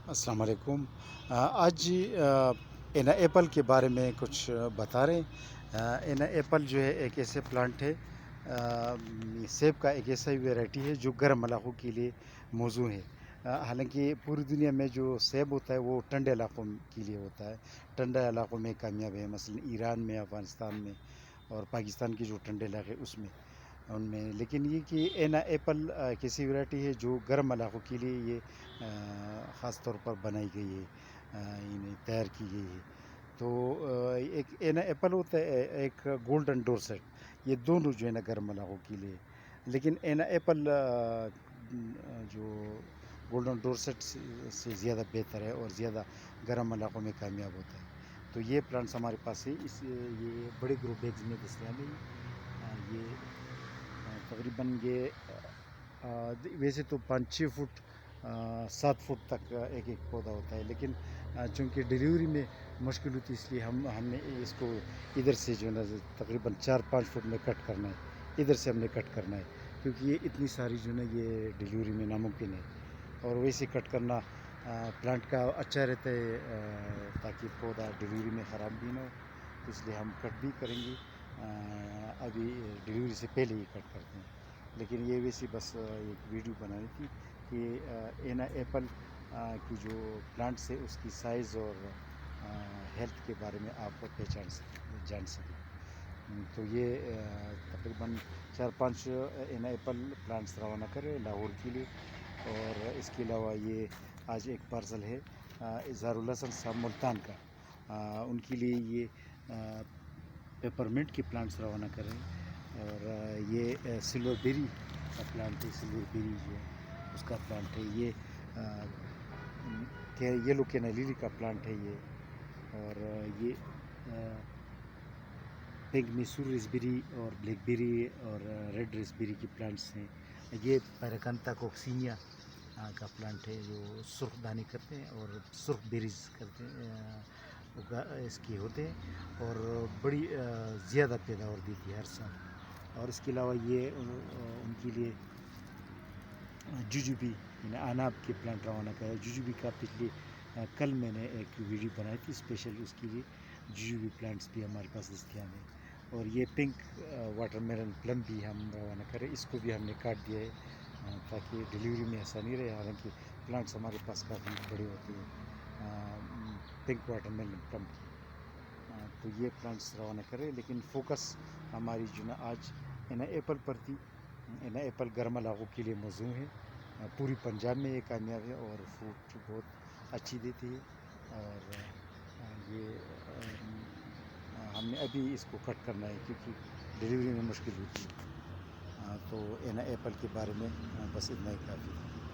السلام علیکم۔ آج اینا ایپل کے بارے میں کچھ بتا رہے ہیں۔ اینا ایپل جو ہے ایک ایسے پلانٹ ہے، سیب کا ایک ایسا ویرائٹی ہے جو گرم علاقوں کے لیے موزوں ہے۔ حالانکہ پوری دنیا میں جو سیب ہوتا ہے وہ ٹھنڈے علاقوں کے لیے ہوتا ہے، ٹھنڈے علاقوں میں کامیاب ہے، مثلا ایران میں، افغانستان میں اور پاکستان کے جو ٹھنڈے علاقے اس میں ان میں۔ لیکن یہ کہ اینا ایپل ایک ایسی ویرائٹی ہے جو گرم علاقوں کے لیے یہ خاص طور پر بنائی گئی ہے، یعنی تیار کی گئی ہے۔ تو ایک اینا ایپل ہوتا ہے، ایک گولڈن ڈورسٹ، یہ دونوں جو ہے نا گرم علاقوں کے لیے۔ لیکن اینا ایپل جو گولڈن ڈورسٹ سے زیادہ بہتر ہے اور زیادہ گرم علاقوں میں کامیاب ہوتا ہے۔ تو یہ پلانٹس ہمارے پاس ہے، یہ بڑے گرو بیگز میں دستیاب ہے۔ یہ تقریباً ویسے تو 5-6 فٹ 7 فٹ تک ایک پودا ہوتا ہے، لیکن چونکہ ڈیلیوری میں مشکل ہوتی ہے اس لیے ہم نے اس کو ادھر سے جو ہے نا تقریباً 4-5 فٹ میں کٹ کرنا ہے، ادھر سے ہم نے کٹ کرنا ہے، کیونکہ یہ اتنی ساری جو ہے نا یہ ڈیلیوری میں ناممکن ہے، اور ویسے کٹ کرنا پلانٹ کا اچھا رہتا ہے تاکہ پودا ڈیلیوری میں خراب بھی نہ ہو، تو اس لیے ہم کٹ بھی کریں گے، ابھی ڈیلیوری سے پہلے ہی کٹ کرتے ہیں۔ لیکن یہ ویسے بس ایک ویڈیو بنانی تھی کہ اینا ایپل کی جو پلانٹس ہے اس کی سائز اور ہیلتھ کے بارے میں آپ جان سکیں۔ تو یہ تقریباً 4-5 اینا ایپل پلانٹس روانہ کرے لاہور کے لیے، اور اس کے علاوہ یہ آج ایک پارسل ہے اظہار الحسن صاحب ملتان کا، ان کے لیے یہ پیپرمنٹ کے پلانٹس روانہ کریں، اور یہ سلور بیری کا پلانٹ ہے، سلور بیری جو ہے اس کا پلانٹ ہے، یہ یلو کینہ لیلی کا پلانٹ ہے یہ، اور یہ پنک میسور ریسبیری اور بلیک بیری اور ریڈ ریسبیری کی پلانٹس ہیں۔ یہ پیراکانتا کوکسینیا کا پلانٹ ہے جو سرخ دانے کرتے ہیں اور سرخ بیریز کرتے ہیں، اس کے ہوتے ہیں اور بڑی زیادہ پیداوار دیتی ہے ہر سال۔ اور اس کے علاوہ یہ ان کے لیے جوجوبی یعنی اناب کے پلانٹ روانہ کرے۔ جوجوبی کا پچھلے کل میں نے ایک ویڈیو بنائی تھی اسپیشل اس کے لیے، جوجوبی پلانٹس بھی ہمارے پاس دستیاب ہیں۔ اور یہ پنک واٹر میلن پلم بھی ہم روانہ کریں، اس کو بھی ہم نے کاٹ دیا ہے تاکہ ڈیلیوری میں آسانی رہے، حالانکہ پلانٹس ہمارے پاس کافی بڑے ہوتے ہیں پنک واٹر میلن پلم کی۔ تو یہ پلانٹس روانہ کریں، لیکن فوکس ہماری جو نا آج اینا ایپل پر تھی۔ اینا ایپل گرم علاقوں کے لیے موزوں ہے، پوری پنجاب میں یہ کامیاب ہے اور فروٹ بہت اچھی دیتی ہے، اور یہ ہم نے ابھی اس کو کٹ کرنا ہے کیونکہ ڈیلیوری میں مشکل ہوتی ہے۔ تو اینا ایپل کے بارے میں بس اتنا ہی کافی ہے۔